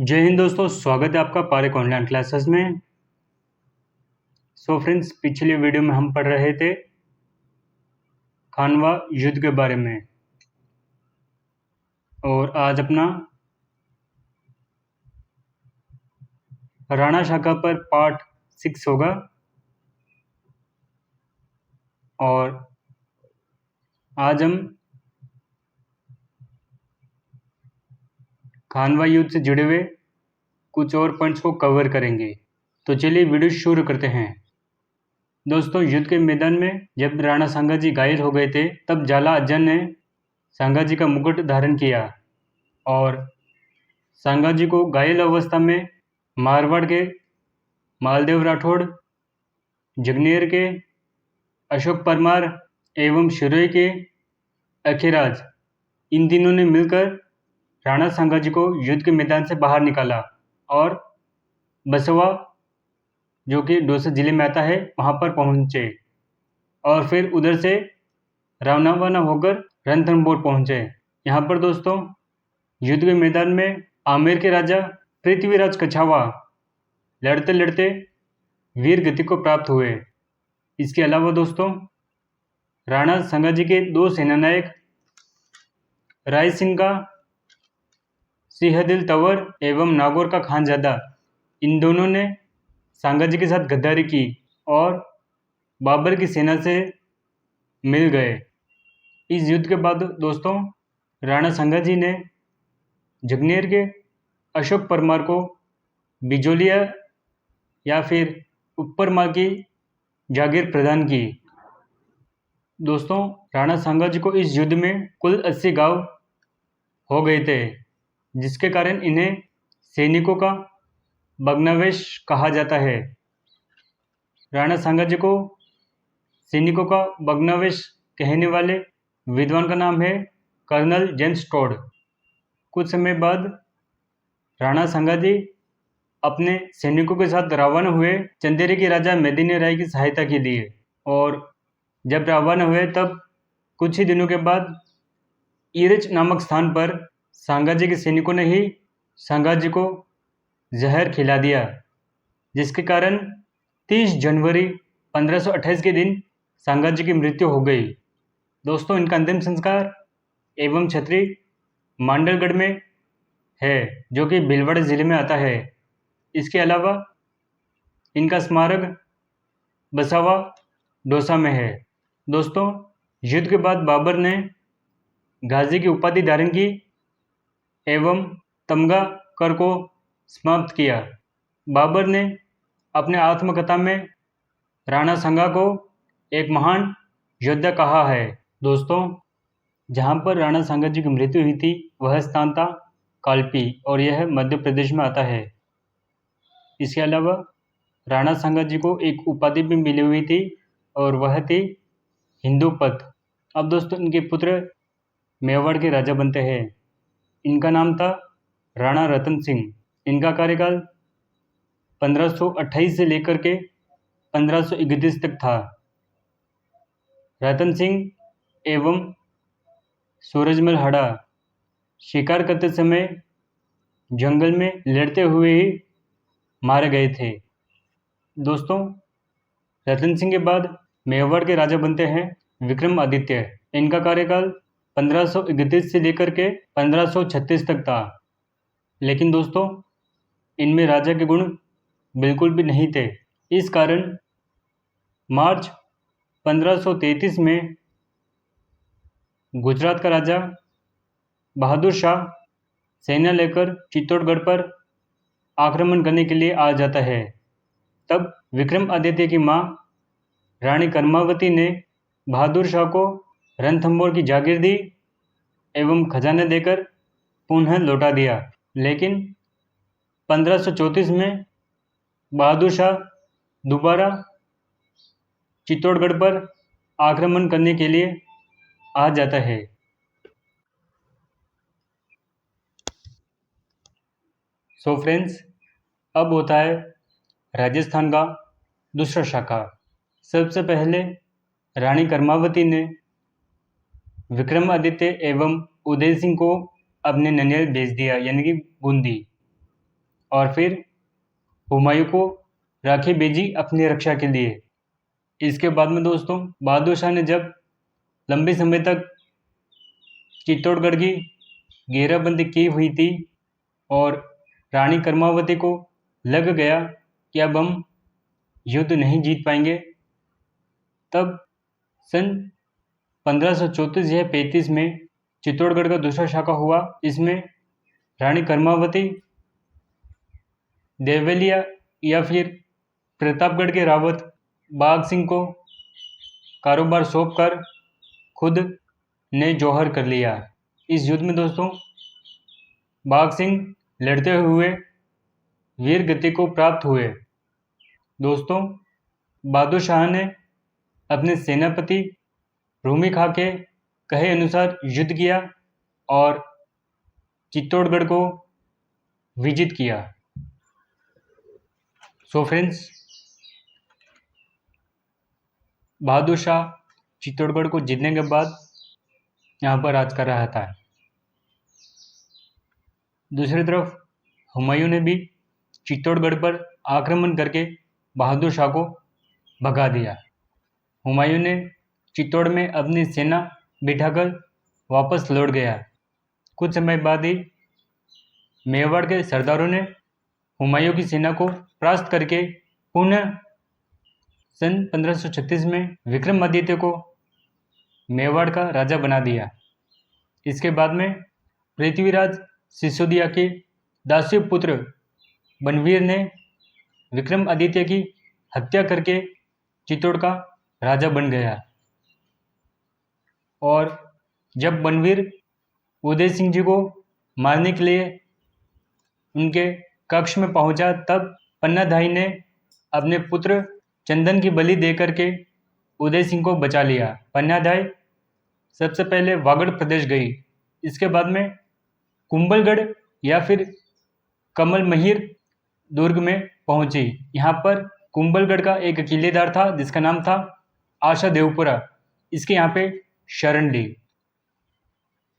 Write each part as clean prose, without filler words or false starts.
जय हिंद दोस्तों, स्वागत है आपका पारेख ऑनलाइन क्लासेस में। फ्रेंड्स, पिछली वीडियो में हम पढ़ रहे थे खानवा युद्ध के बारे में और आज अपना राणा शाखा पर पार्ट 6 होगा। और आज हम खानवा युद्ध से जुड़े हुए कुछ और पॉइंट्स को कवर करेंगे। तो चलिए वीडियो शुरू करते हैं। दोस्तों, युद्ध के मैदान में जब राणा सांगाजी घायल हो गए थे, तब झाला अज्जन ने सांगाजी का मुकुट धारण किया और सांगाजी को घायल अवस्था में मारवाड़ के मालदेव राठौड़, जगनेर के अशोक परमार एवं शिरोई के अखिराज, इन तीनों ने मिलकर राणा सांगाजी को युद्ध के मैदान से बाहर निकाला और बसवा, जो कि दौसा जिले में आता है, वहां पर पहुंचे और फिर उधर से रवाना होकर रणथंबोर पहुंचे। यहाँ पर दोस्तों युद्ध के मैदान में आमेर के राजा पृथ्वीराज कछावा लड़ते लड़ते वीर गति को प्राप्त हुए। इसके अलावा दोस्तों राणा सांगाजी के दो सेनानायक राय सिंह का सिंहदिल तंवर एवं नागौर का खानजादा, इन दोनों ने सांगाजी के साथ गद्दारी की और बाबर की सेना से मिल गए। इस युद्ध के बाद दोस्तों राणा सांगाजी ने जगनेर के अशोक परमार को बिजोलिया या फिर ऊपरमाल की जागीर प्रदान की। दोस्तों राणा सांगाजी को इस युद्ध में कुल 80 गांव हो गए थे, जिसके कारण इन्हें सैनिकों का भग्नावशेष कहा जाता है। राणा सांगाजी को सैनिकों का भग्नावशेष कहने वाले विद्वान का नाम है कर्नल जेम्स टोड। कुछ समय बाद राणा सांगाजी अपने सैनिकों के साथ रवाना हुए चंदेरी के राजा मेदिनी राय की सहायता के लिए, और जब रवाना हुए तब कुछ ही दिनों के बाद ईरच नामक स्थान पर सांगाजी के सैनिकों ने ही सांगाजी को जहर खिला दिया, जिसके कारण 30 जनवरी 1528 के दिन सांगाजी की मृत्यु हो गई। दोस्तों इनका अंतिम संस्कार एवं छतरी मांडलगढ़ में है, जो कि भीलवाड़ा जिले में आता है। इसके अलावा इनका स्मारक बसावा दौसा में है। दोस्तों युद्ध के बाद बाबर ने गाजी की उपाधि धारण की एवं तमगा कर को समाप्त किया। बाबर ने अपने आत्मकथा में राणा सांगा को एक महान योद्धा कहा है। दोस्तों जहां पर राणा सांगाजी की मृत्यु हुई थी वह स्थान था कालपी, और यह मध्य प्रदेश में आता है। इसके अलावा राणा सांगाजी को एक उपाधि भी मिली हुई थी और वह थी हिंदूपत। अब दोस्तों इनके पुत्र मेवाड़ के राजा बनते हैं। इनका नाम था राणा रतन सिंह। इनका कार्यकाल 1528 से लेकर के 1531 तक था। रतन सिंह एवं सूरजमल हड़ा शिकार करते समय जंगल में लड़ते हुए ही मारे गए थे। दोस्तों रतन सिंह के बाद मेवाड़ के राजा बनते हैं विक्रमादित्य। इनका कार्यकाल 1531 से लेकर के 1536 तक था, लेकिन दोस्तों इनमें राजा के गुण बिल्कुल भी नहीं थे। इस कारण मार्च 1533 में गुजरात का राजा बहादुर शाह सेना लेकर चित्तौड़गढ़ पर आक्रमण करने के लिए आ जाता है। तब विक्रमादित्य की मां रानी कर्मावती ने बहादुर शाह को रणथंबोर की जागीर दी एवं खजाना देकर पुनः लौटा दिया। लेकिन 1534 में बहादुर शाह दोबारा चित्तौड़गढ़ पर आक्रमण करने के लिए आ जाता है। फ्रेंड्स, अब होता है राजस्थान का दूसरा शाखा। सबसे पहले रानी कर्मावती ने विक्रमादित्य एवं उदय सिंह को अपने ननियाल भेज दिया, यानी कि बूंदी। और फिर हुमायूं को राखी भेजी अपनी रक्षा के लिए। इसके बाद में दोस्तों बहादुर शाह ने जब लंबे समय तक चित्तौड़गढ़ की घेराबंदी की हुई थी और रानी कर्मावती को लग गया कि अब हम युद्ध नहीं जीत पाएंगे, तब सन 1534 या 35 में चित्तौड़गढ़ का दूसरा शाखा हुआ। इसमें रानी कर्मावती देवलिया या फिर प्रतापगढ़ के रावत बाघ सिंह को कारोबार सौंपकर खुद ने जौहर कर लिया। इस युद्ध में दोस्तों बाघ सिंह लड़ते हुए वीर गति को प्राप्त हुए। दोस्तों बहादुर शाह ने अपने सेनापति रूमी खां के कहे अनुसार युद्ध किया और चित्तौड़गढ़ को विजित किया। सो फ्रेंड्स, बहादुर शाह चित्तौड़गढ़ को जीतने के बाद यहाँ पर राज कर रहा था। दूसरी तरफ हुमायूं ने भी चित्तौड़गढ़ पर आक्रमण करके बहादुर शाह को भगा दिया। हुमायूं ने चित्तौड़ में अपनी सेना बिठाकर वापस लौट गया। कुछ समय बाद ही मेवाड़ के सरदारों ने हुमायूं की सेना को परास्त करके पुनः सन 1536 में विक्रमादित्य को मेवाड़ का राजा बना दिया। इसके बाद में पृथ्वीराज सिसोदिया के दासी पुत्र बनवीर ने विक्रमादित्य की हत्या करके चित्तौड़ का राजा बन गया। और जब बनवीर उदय सिंह जी को मारने के लिए उनके कक्ष में पहुंचा, तब पन्नाधाई ने अपने पुत्र चंदन की बलि देकर के उदय सिंह को बचा लिया। पन्नाधाई सबसे पहले वागड़ प्रदेश गई। इसके बाद में कुंभलगढ़ या फिर कमल महिर दुर्ग में पहुंची। यहाँ पर कुंभलगढ़ का एक किलेदार था जिसका नाम था आशा देवपुरा। इसके यहाँ पे शरण ली।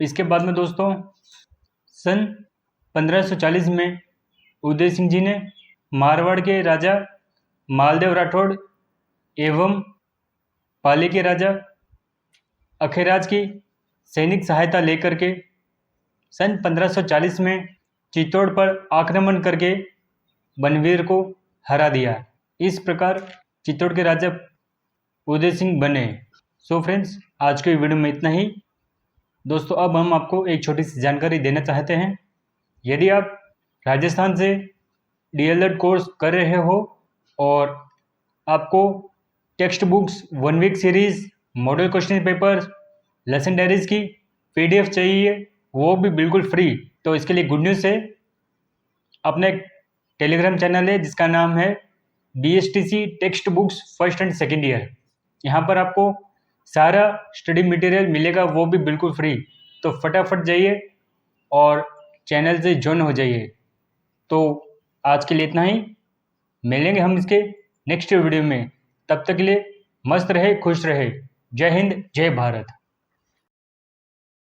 इसके बाद में दोस्तों सन 1540 में उदय सिंह जी ने मारवाड़ के राजा मालदेव राठौड़ एवं पाली के राजा अखेराज की सैनिक सहायता लेकर के सन 1540 में चित्तौड़ पर आक्रमण करके बनवीर को हरा दिया। इस प्रकार चित्तौड़ के राजा उदय सिंह बने। सो फ्रेंड्स, आज के वीडियो में इतना ही। दोस्तों अब हम आपको एक छोटी सी जानकारी देना चाहते हैं। यदि आप राजस्थान से DLED कोर्स कर रहे हो और आपको text books, 1 week series, model question papers, lesson diaries की PDF चाहिए, वो भी बिल्कुल फ्री, तो इसके लिए गुड न्यूज़ है। अपना एक टेलीग्राम चैनल है जिसका नाम है BSTC text books first and second year. यहाँ पर आपको सारा स्टडी मटेरियल मिलेगा, वो भी बिल्कुल फ्री। तो फटाफट जाइए और चैनल से ज्वाइन हो जाइए। तो आज के लिए इतना ही। मिलेंगे हम इसके नेक्स्ट वीडियो में। तब तक के लिए मस्त रहे, खुश रहे। जय हिंद, जय भारत।